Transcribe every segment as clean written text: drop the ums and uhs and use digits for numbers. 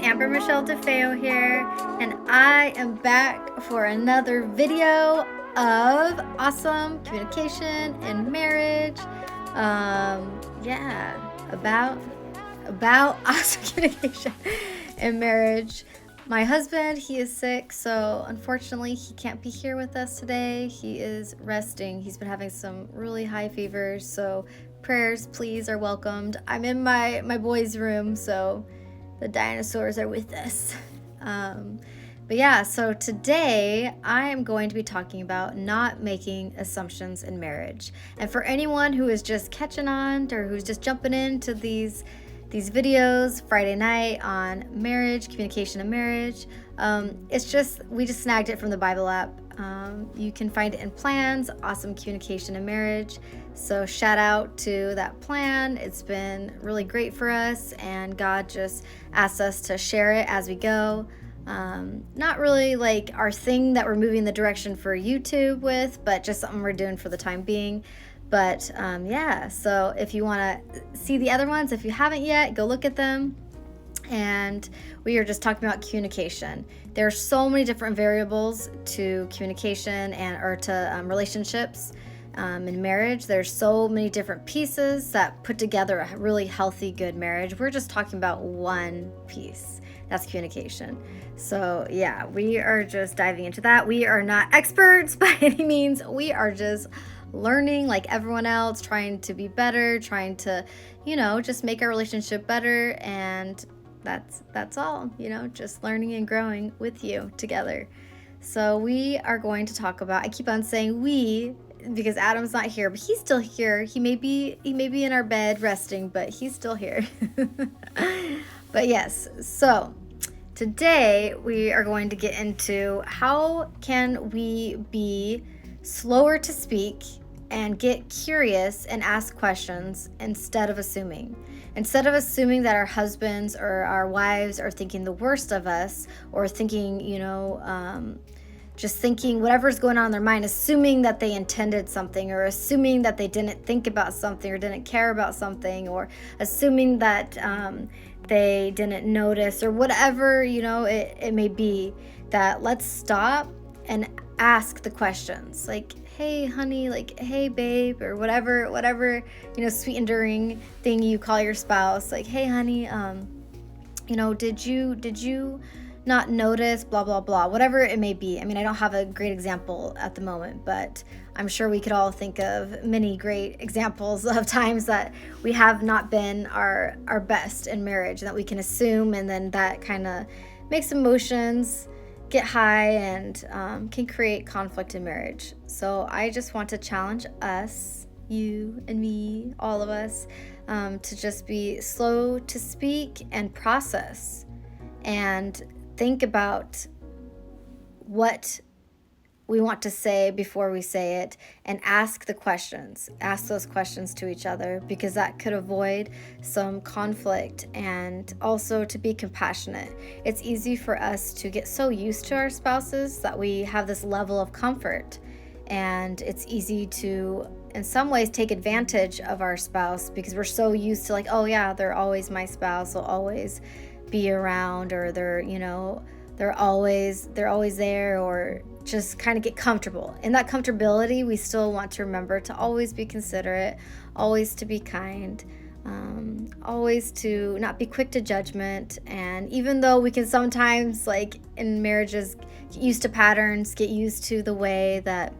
Amber Michelle DeFeo here, and I am back for another video of awesome communication in marriage. Yeah, about awesome communication in marriage. My husband, he is sick, so unfortunately he can't be here with us today. He is resting. He's been having some really high fevers, so prayers, please, are welcomed. I'm in my boys' room, so the dinosaurs are with us. But yeah, so today I am going to be talking about not making assumptions in marriage. And for anyone who is just catching on or who's just jumping into these videos Friday night on marriage, communication and marriage, we just snagged it from the Bible app. You can find it in Plans, Awesome Communication and Marriage. So shout out to that plan. It's been really great for us, and God just asked us to share it as we go. Not really like our thing that we're moving the direction for YouTube with, but just something we're doing for the time being. But yeah, so if you want to see the other ones, if you haven't yet, go look at them. And we are just talking about communication. There are so many different variables to communication or to relationships. In marriage, there's so many different pieces that put together a really healthy, good marriage. We're just talking about one piece. That's communication. So yeah, we are just diving into that. We are not experts by any means. We are just learning like everyone else, trying to be better, trying to, just make our relationship better. And that's all, just learning and growing with you together. So we are going to talk about, I keep on saying we, because Adam's not here, but he's still here. He may be in our bed resting, but he's still here. But yes, so today we are going to get into how can we be slower to speak and get curious and ask questions instead of assuming. Instead of assuming that our husbands or our wives are thinking the worst of us, or thinking, just thinking whatever's going on in their mind, assuming that they intended something, or assuming that they didn't think about something or didn't care about something, or assuming that they didn't notice, or whatever, it may be, that let's stop and ask the questions like, hey honey, like, hey babe, or whatever, sweet enduring thing you call your spouse, like, hey honey, did you not notice, blah blah blah, whatever it may be. I mean, I don't have a great example at the moment, but I'm sure we could all think of many great examples of times that we have not been our best in marriage, and that we can assume, and then that kind of makes emotions get high and can create conflict in marriage. So I just want to challenge us, you and me, all of us, to just be slow to speak and process, and think about what we want to say before we say it, and ask those questions to each other, because that could avoid some conflict, and also to be compassionate. It's easy for us to get so used to our spouses that we have this level of comfort, and it's easy to, in some ways, take advantage of our spouse, because we're so used to, like, oh yeah, they're always my spouse, they'll always be around, or they're always there, or just kind of get comfortable. In that comfortability, we still want to remember to always be considerate, always to be kind, always to not be quick to judgment. And even though we can sometimes, like in marriages, get used to patterns, get used to the way that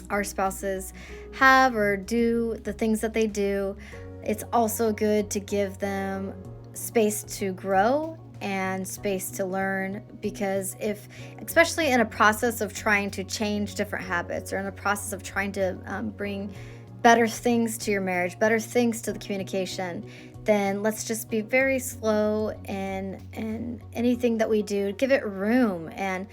our spouses have or do the things that they do, it's also good to give them space to grow and space to learn, because especially in a process of trying to change different habits, or in a process of trying to bring better things to your marriage, better things to the communication, then let's just be very slow in anything that we do. Give it room, and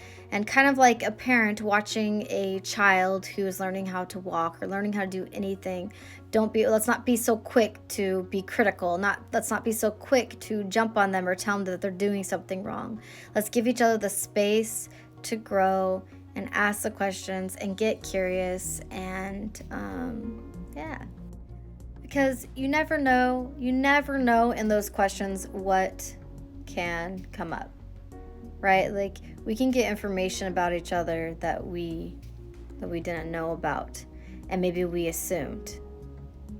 kind of like a parent watching a child who is learning how to walk or learning how to do anything. Let's not be so quick to be critical. Let's not be so quick to jump on them or tell them that they're doing something wrong. Let's give each other the space to grow and ask the questions and get curious, and yeah. Because you never know in those questions what can come up, right? Like, we can get information about each other that we didn't know about, and maybe we assumed,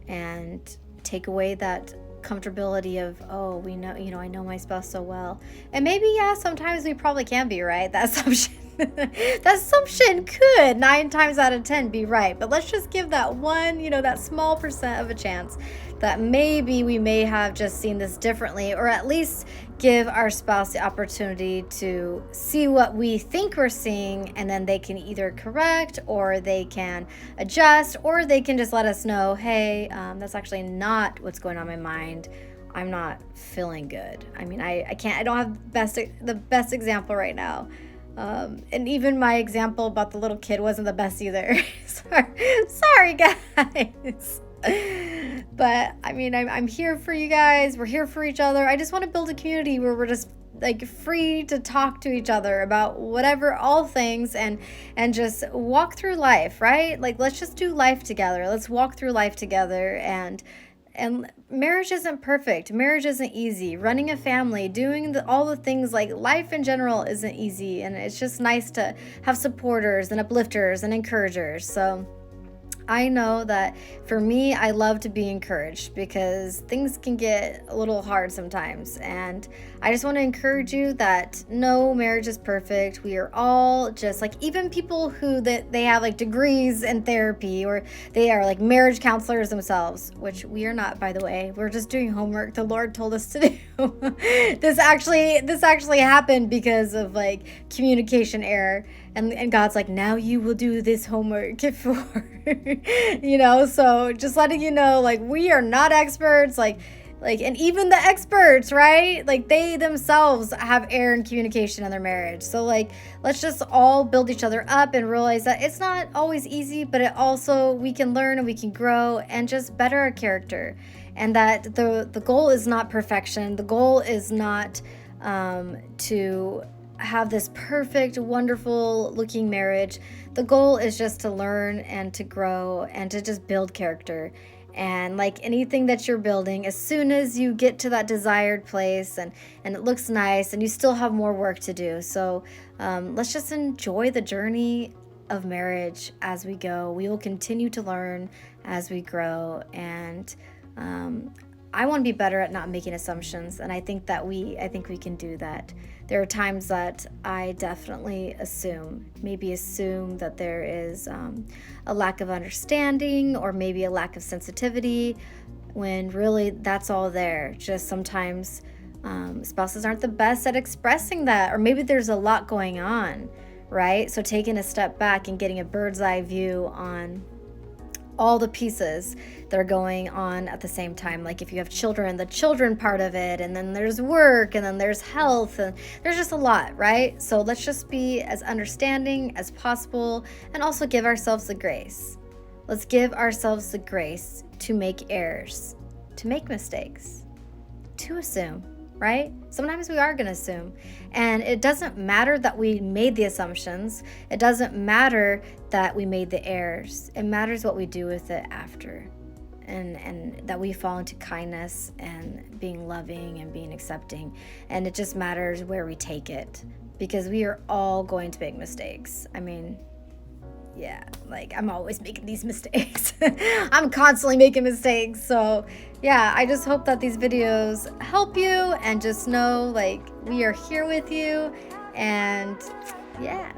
and take away that comfortability of, oh, we know, I know my spouse so well. And maybe, yeah, sometimes we probably can be right. That assumption could 9 times out of 10 be right, but let's just give that one, that small percent of a chance that maybe we may have just seen this differently, or at least give our spouse the opportunity to see what we think we're seeing, and then they can either correct, or they can adjust, or they can just let us know, hey, that's actually not what's going on in my mind. I'm not feeling good. I mean, I don't have the best example right now. And even my example about the little kid wasn't the best either. Sorry guys. But I mean, I'm here for you guys. We're here for each other. I just want to build a community where we're just like free to talk to each other about whatever, all things, and just walk through life, right? Like, let's just do life together. Let's walk through life together. And marriage isn't perfect. Marriage isn't easy. Running a family, doing all the things, like life in general isn't easy. And it's just nice to have supporters and uplifters and encouragers. So I know that for me, I love to be encouraged because things can get a little hard sometimes. And I just want to encourage you that no marriage is perfect. We are all just like, even people who they have like degrees in therapy, or they are like marriage counselors themselves, which we are not, by the way. We're just doing homework the Lord told us to do. This actually happened because of like communication error. And God's like, now you will do this homework for, so just letting you know, like, we are not experts, like, and even the experts, right? Like, they themselves have error in communication in their marriage. So like, let's just all build each other up and realize that it's not always easy, but it also, we can learn and we can grow and just better our character. And that the goal is not perfection. The goal is not to have this perfect, wonderful looking marriage. The goal is just to learn and to grow and to just build character. And like anything that you're building, as soon as you get to that desired place and it looks nice, and you still have more work to do. So let's just enjoy the journey of marriage as we go. We will continue to learn as we grow. And I want to be better at not making assumptions, and I think we can do that. There are times that I definitely maybe assume that there is a lack of understanding, or maybe a lack of sensitivity, when really that's all there. Just sometimes spouses aren't the best at expressing that, or maybe there's a lot going on, right? So taking a step back and getting a bird's eye view on all the pieces that are going on at the same time. Like if you have children, the children part of it, and then there's work, and then there's health, and there's just a lot, right? So let's just be as understanding as possible, and also give ourselves the grace. Let's give ourselves the grace to make errors, to make mistakes, to assume, right? Sometimes we are going to assume, and it doesn't matter that we made the assumptions. It doesn't matter that we made the errors. It matters what we do with it after, and that we fall into kindness and being loving and being accepting. And it just matters where we take it, because we are all going to make mistakes. I mean, yeah, like I'm always making these mistakes. I'm constantly making mistakes. So yeah, I just hope that these videos help you, and just know like we are here with you. And yeah,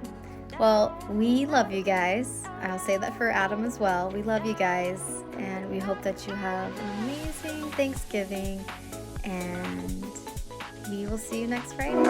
well, we love you guys. I'll say that for Adam as well. We love you guys, and we hope that you have an amazing Thanksgiving, and we will see you next Friday.